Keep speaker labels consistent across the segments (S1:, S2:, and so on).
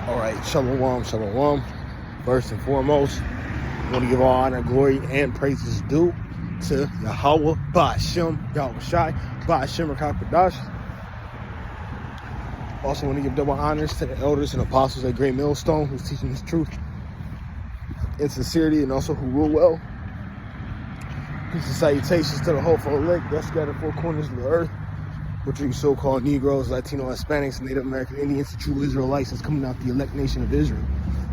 S1: All right, shalom, shalom. First and foremost, I want to give all honor, glory, and praises due to Yahweh, Ba'ashem, Yahweh Shai, Ba'ashem, Rakakadash. Also want to give double honors to the elders and apostles at Great Millstone who's teaching this truth in sincerity and also who rule well. Peace and salutations to the hopeful elect that's scattered four corners of the earth, which are you so-called Negroes, Latino, Hispanics, Native American Indians, the true Israelites that's coming out the elect nation of Israel.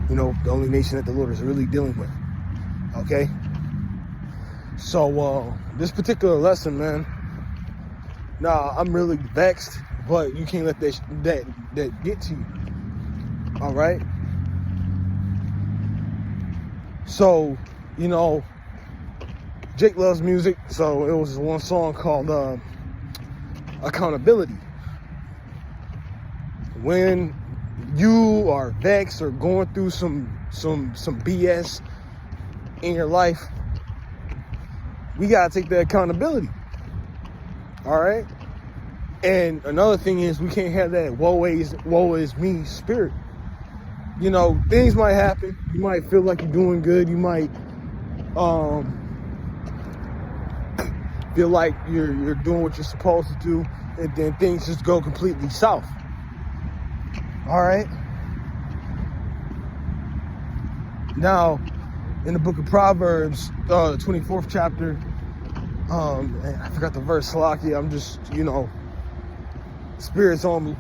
S1: You know, the only nation that the Lord is really dealing with. Okay? So, this particular lesson, man, I'm really vexed, but you can't let that get to you. All right? So, you know, Jake loves music, so it was one song called Accountability. When you are vexed or going through some BS in your life, we gotta take the accountability. All right? And another thing is we can't have that woe is me spirit. You know, things might happen. You might feel like you're doing good. You might feel like you're doing what you're supposed to do, and then things just go completely south. All right? Now, in the book of Proverbs, 24th chapter, I forgot the verse, Salaki, I'm just, spirits on me.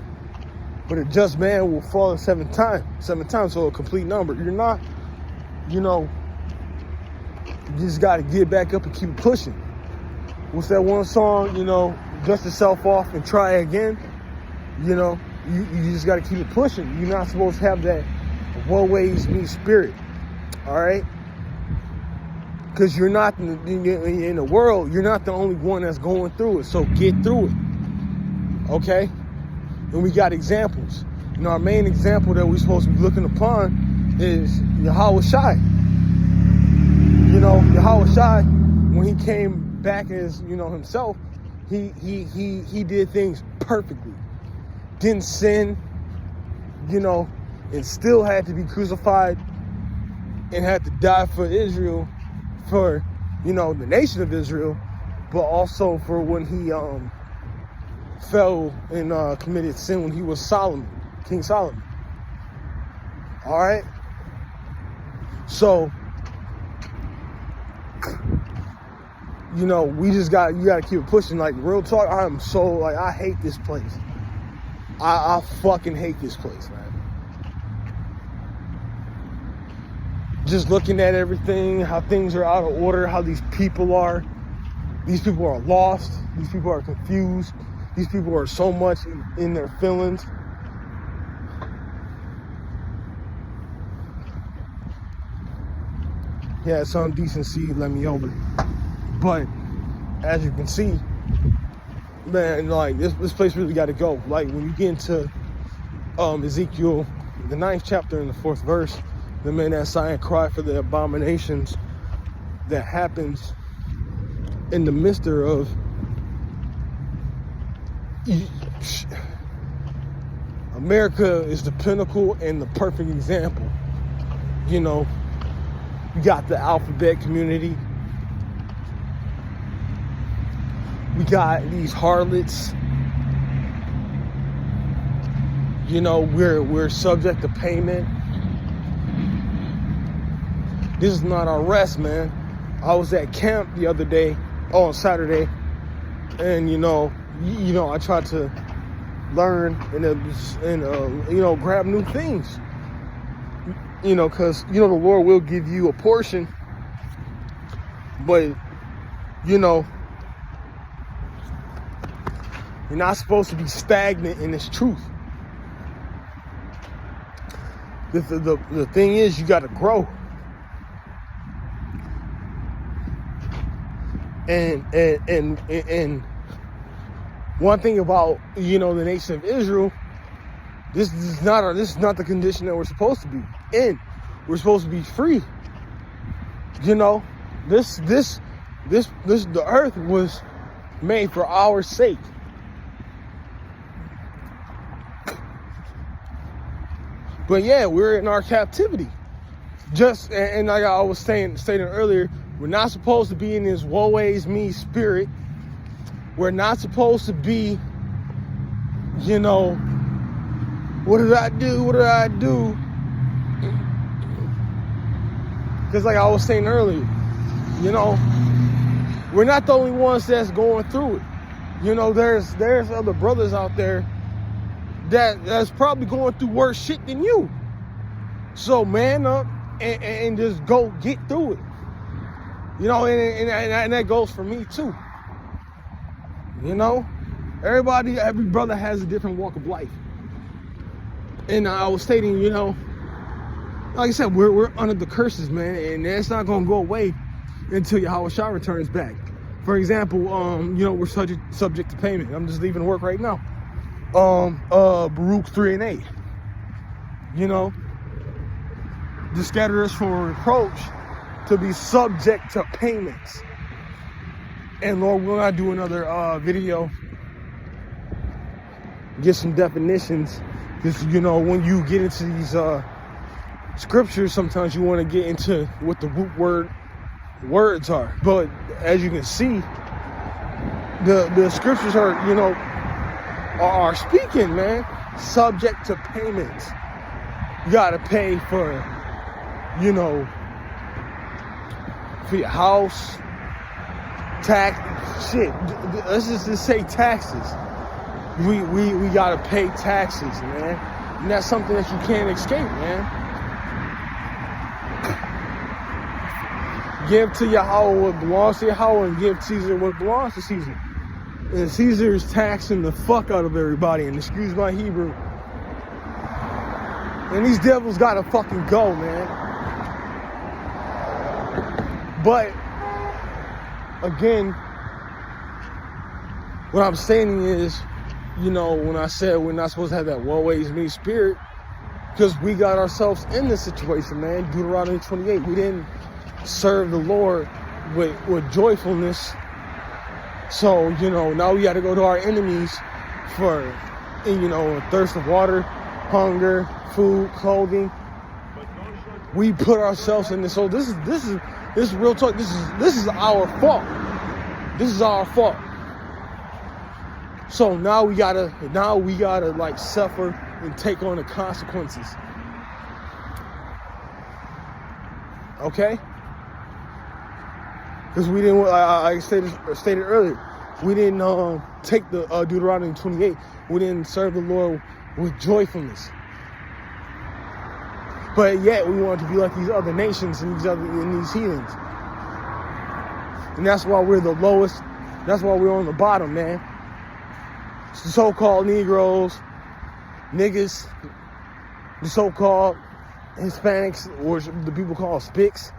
S1: But a just man will fall seven times, so a complete number. You're not, you just got to get back up and keep pushing. What's that one song, dust yourself off and try again? You just got to keep it pushing. You're not supposed to have that woe is me spirit, all right? Because you're not in the world, you're not the only one that's going through it, so get through it, okay? And we got examples. Our main example that we're supposed to be looking upon is Yahweh Shai. Yahweh Shai, when he came back as, himself, he did things perfectly. Didn't sin, and still had to be crucified and had to die for Israel, for, the nation of Israel, but also for when he fell and committed sin when he was King Solomon. All right? So, you got to keep it pushing. Like, real talk, I hate this place. I fucking hate this place, man. Just looking at everything, how things are out of order, how these people are. These people are lost. These people are confused. These people are so much in their feelings. Yeah, some decency let me over. But as you can see, man, like this place really got to go. Like when you get into Ezekiel, the 9th chapter and the 4th verse, the men that sigh and cry for the abominations that happens in the midst of America is the pinnacle and the perfect example. You got the alphabet community. We got these harlots. We're subject to payment. This is not our rest, man. I was at camp the other day, on Saturday, and I tried to learn and grab new things. Because the Lord will give you a portion, but you're not supposed to be stagnant in this truth. The thing is, you got to grow. And one thing about the nation of Israel, this is not the condition that we're supposed to be in. We're supposed to be free. The earth was made for our sake. But yeah, we're in our captivity. And like I was stating earlier, we're not supposed to be in this woe is me spirit. We're not supposed to be, what did I do? What did I do? Because like I was saying earlier, we're not the only ones that's going through it. There's other brothers out there that's probably going through worse shit than you. So man up and just go get through it. And that goes for me too. Every brother has a different walk of life. And I was stating, like I said, we're under the curses, man, and that's not gonna go away until Yahweh Shah returns back. For example, we're subject to payment. I'm just leaving work right now. Baruch 3:8. The scatterers for reproach to be subject to payments. And Lord, we'll not do another video, get some definitions. Because, when you get into these scriptures, sometimes you want to get into what the root words are. But as you can see, the scriptures are speaking, man. Subject to payments. You gotta pay for your house, tax, shit. Let's just say taxes. We gotta pay taxes, man. And that's something that you can't escape, man. Give to Yahweh what belongs to Yahweh and give Caesar what belongs to Caesar. And Caesar is taxing the fuck out of everybody, and excuse my Hebrew. And these devils gotta fucking go, man. But again, what I'm saying is, when I said we're not supposed to have that woe is me spirit, because we got ourselves in this situation, man. Deuteronomy 28. We didn't serve the Lord with joyfulness. So, now we got to go to our enemies for, a thirst of water, hunger, food, clothing. We put ourselves in this. So this is real talk. This is our fault. This is our fault. So now we gotta like suffer and take on the consequences. Okay? Because we didn't, I stated earlier, we didn't take the Deuteronomy 28. We didn't serve the Lord with joyfulness. But yet we want to be like these other nations and these heathens. And that's why we're the lowest. That's why we're on the bottom, man. It's the so-called Negroes, niggas, the so-called Hispanics, or the people called Spics,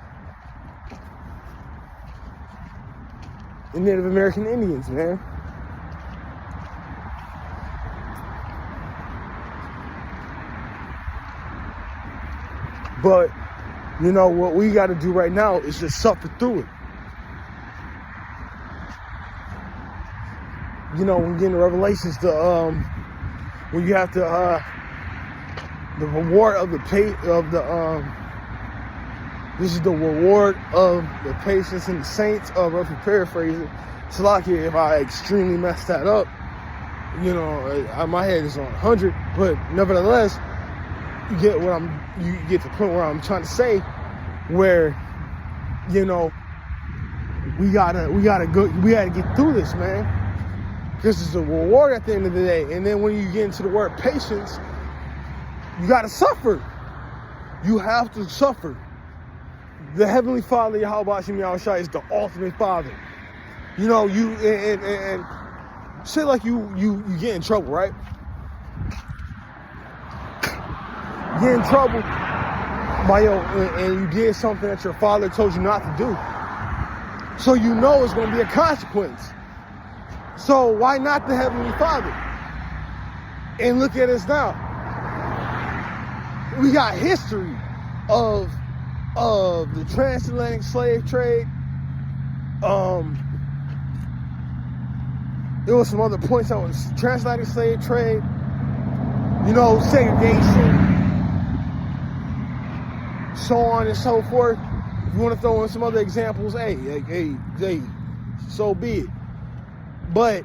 S1: and Native American Indians, man. But, what we got to do right now is just suffer through it. When you get into Revelations, when you have to, the reward of this is the reward of the patience and the saints of, if you paraphrase it, Salakia, if I extremely messed that up, my head is on 100, but nevertheless, you get to the point where I'm trying to say, where, we gotta get through this, man. This is a reward at the end of the day. And then when you get into the word patience, you gotta suffer. You have to suffer. The Heavenly Father, Yahweh Hashem Yahushua, is the ultimate Father. And say like you get in trouble, right? You get in trouble and you did something that your father told you not to do. So it's going to be a consequence. So why not the Heavenly Father? And look at us now. We got history of the transatlantic slave trade. There was some other points on transatlantic slave trade. Segregation. so on and so forth. If you want to throw in some other examples, hey, so be it. But,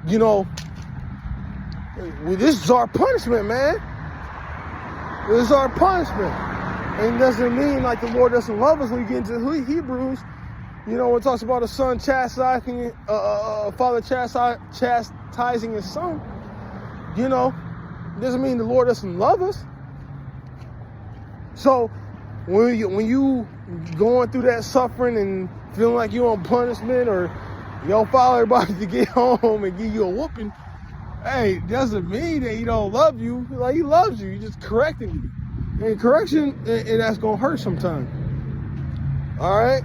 S1: you know, this is our punishment, man. This is our punishment. And it doesn't mean like the Lord doesn't love us. When you get into Hebrews, you know, it talks about a son chastising, father chastising his son. You know, it doesn't mean the Lord doesn't love us. So when you going through that suffering and feeling like you're on punishment, or your father about to get home and give you a whooping, hey, it doesn't mean that he don't love you. Like, he loves you. He's just correcting you. And correction, and that's gonna hurt sometimes. All right.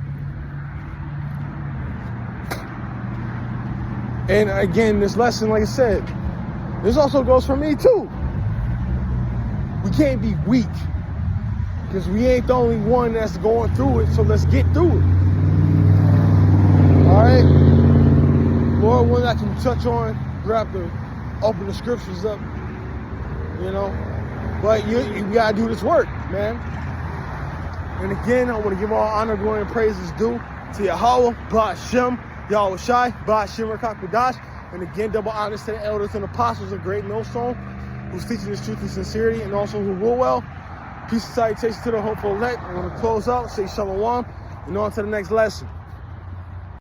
S1: And again, this lesson, like I said, this also goes for me too. We can't be weak, because we ain't the only one that's going through it. So let's get through it. All right. Lord, one I can touch on, open the scriptures up, you know. But you gotta do this work, man. And again, I want to give all honor, glory, and praises due to Yahweh, Ba'ashem, Yahweh Shai, Ba'ashem Rakakadash. And again, double honors to the elders and apostles of Great Millstone, who's teaching this truth and sincerity, and also who rule well. Peace and salutations to the hopeful elect. I want to close out, say shalom, and on to the next lesson.